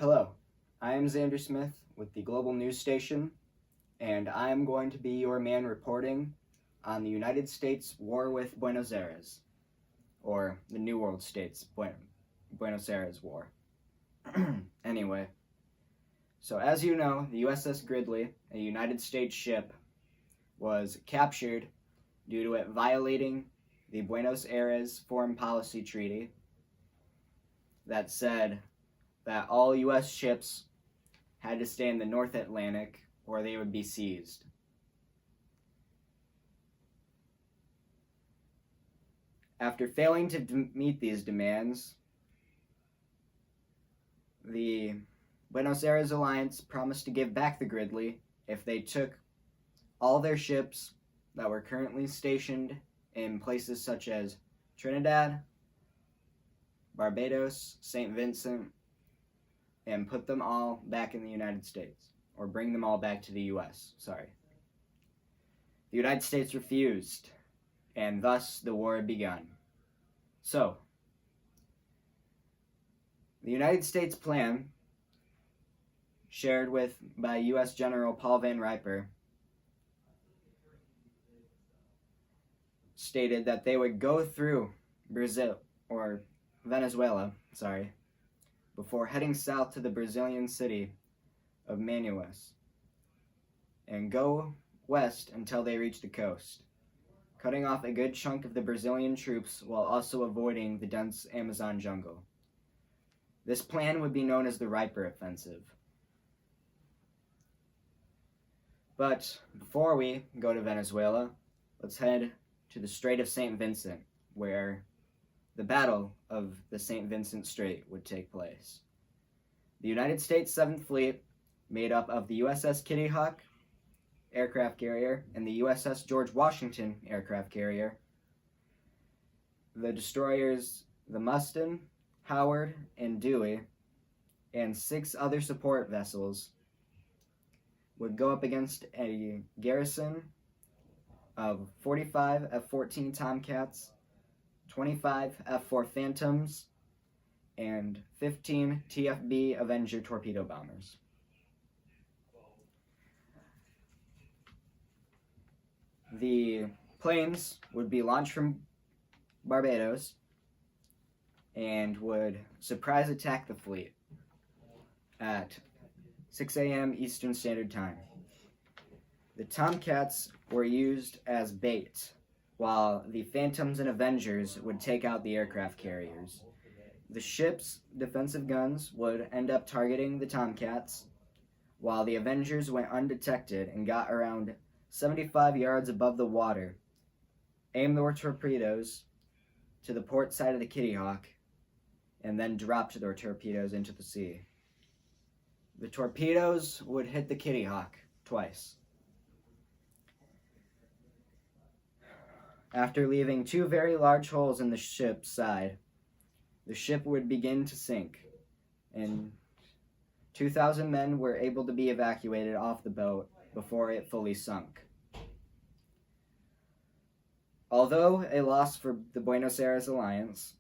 Hello, I am Xander Smith with the Global News Station, and I am going to be your man reporting on the United States war with Buenos Aires, or the New World States Buenos Aires War. Anyway, so as you know, the USS Gridley, a United States ship, was captured due to it violating the Buenos Aires Foreign Policy Treaty that said that all U.S. ships had to stay in the North Atlantic or they would be seized. After failing to meet these demands, the Buenos Aires Alliance promised to give back the Gridley if they took all their ships that were currently stationed in places such as Trinidad, Barbados, St. Vincent, and put them all back in the United States, or bring them all back to the U.S., sorry. The United States refused, and thus the war had begun. So, the United States plan, shared by U.S. General Paul Van Riper, stated that they would go through Venezuela, before heading south to the Brazilian city of Manaus, and go west until they reach the coast, cutting off a good chunk of the Brazilian troops while also avoiding the dense Amazon jungle. This plan would be known as the Riper Offensive. But before we go to Venezuela, let's head to the Strait of St. Vincent, where the Battle of the St. Vincent Strait would take place. The United States 7th Fleet, made up of the USS Kitty Hawk aircraft carrier and the USS George Washington aircraft carrier, the destroyers the Muston, Howard, and Dewey, and 6 other support vessels, would go up against a garrison of 45 F-14 Tomcats, 25 F-4 Phantoms, and 15 TFB Avenger torpedo bombers. The planes would be launched from Barbados and would surprise attack the fleet at 6 a.m. Eastern Standard Time. The Tomcats were used as bait, while the Phantoms and Avengers would take out the aircraft carriers. The ship's defensive guns would end up targeting the Tomcats, while the Avengers went undetected and got around 75 yards above the water, aimed their torpedoes to the port side of the Kitty Hawk, and then dropped their torpedoes into the sea. The torpedoes would hit the Kitty Hawk twice. After leaving 2 very large holes in the ship's side, the ship would begin to sink, and 2,000 men were able to be evacuated off the boat before it fully sunk. Although a loss for the Buenos Aires Alliance,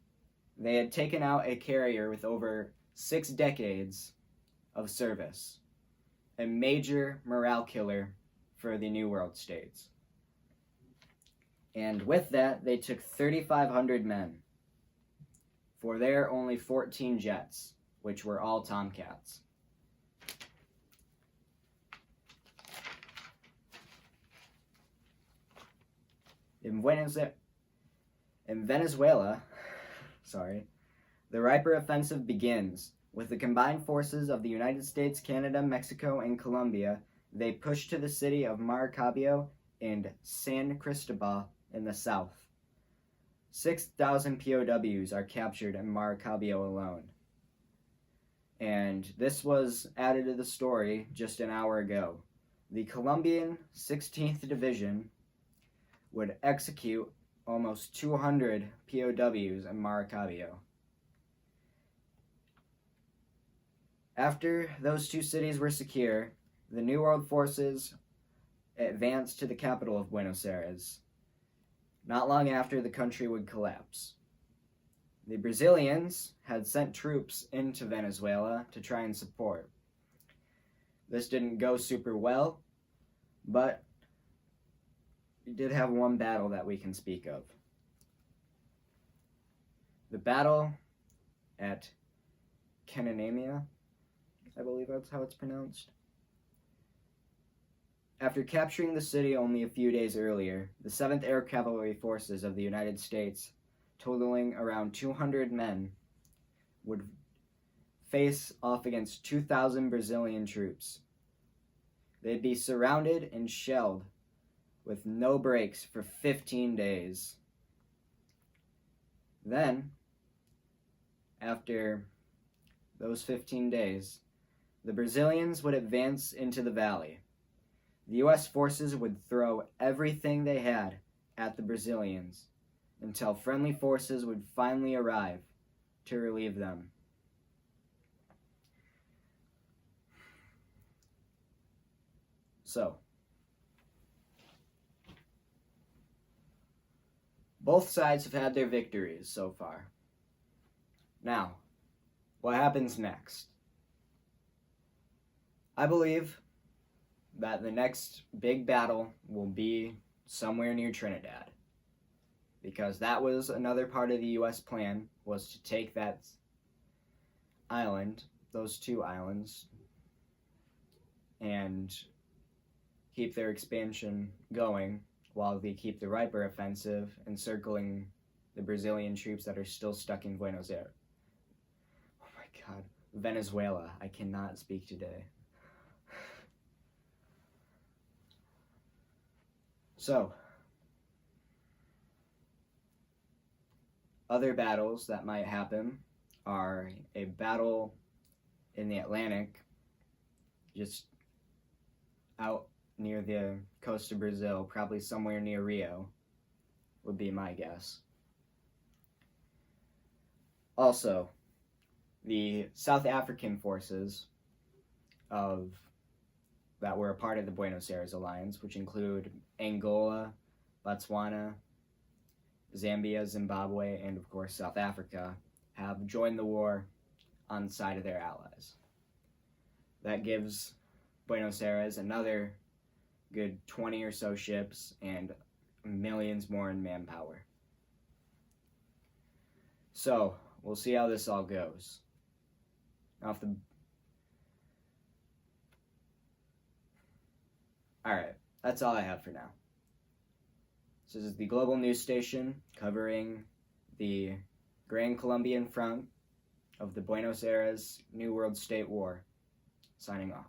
they had taken out a carrier with over 6 decades of service, a major morale killer for the New World States. And with that, they took 3,500 men for their only 14 jets, which were all Tomcats. In Venezuela, the Riper Offensive begins. With the combined forces of the United States, Canada, Mexico, and Colombia, they push to the city of Maracaibo and San Cristobal in the south. 6,000 POWs are captured in Maracaibo alone. And this was added to the story just an hour ago. The Columbian 16th Division would execute almost 200 POWs in Maracaibo. After those 2 cities were secure, the New World forces advanced to the capital of Buenos Aires. Not long after, the country would collapse. The Brazilians had sent troops into Venezuela to try and support. This didn't go super well, but we did have one battle that we can speak of. The battle at Cananamia, I believe that's how it's pronounced. After capturing the city only a few days earlier, the 7th Air Cavalry Forces of the United States, totaling around 200 men, would face off against 2,000 Brazilian troops. They'd be surrounded and shelled with no breaks for 15 days. Then, after those 15 days, the Brazilians would advance into the valley. The U.S. forces would throw everything they had at the Brazilians until friendly forces would finally arrive to relieve them. So, both sides have had their victories so far. Now, what happens next? I believe that the next big battle will be somewhere near Trinidad, because that was another part of the U.S. plan, was to take that island, those 2 islands, and keep their expansion going while they keep the Riper offensive encircling the Brazilian troops that are still stuck in Buenos Aires. Oh my god, Venezuela, I cannot speak today. So, other battles that might happen are a battle in the Atlantic, just out near the coast of Brazil, probably somewhere near Rio, would be my guess. Also, the South African forces that were a part of the Buenos Aires Alliance, which include Angola, Botswana, Zambia, Zimbabwe, and of course South Africa, have joined the war on the side of their allies. That gives Buenos Aires another good 20 or so ships and millions more in manpower. So, we'll see how this all goes. Alright, that's all I have for now. This is the Global News Station covering the Grand Columbian Front of the Buenos Aires New World State War. Signing off.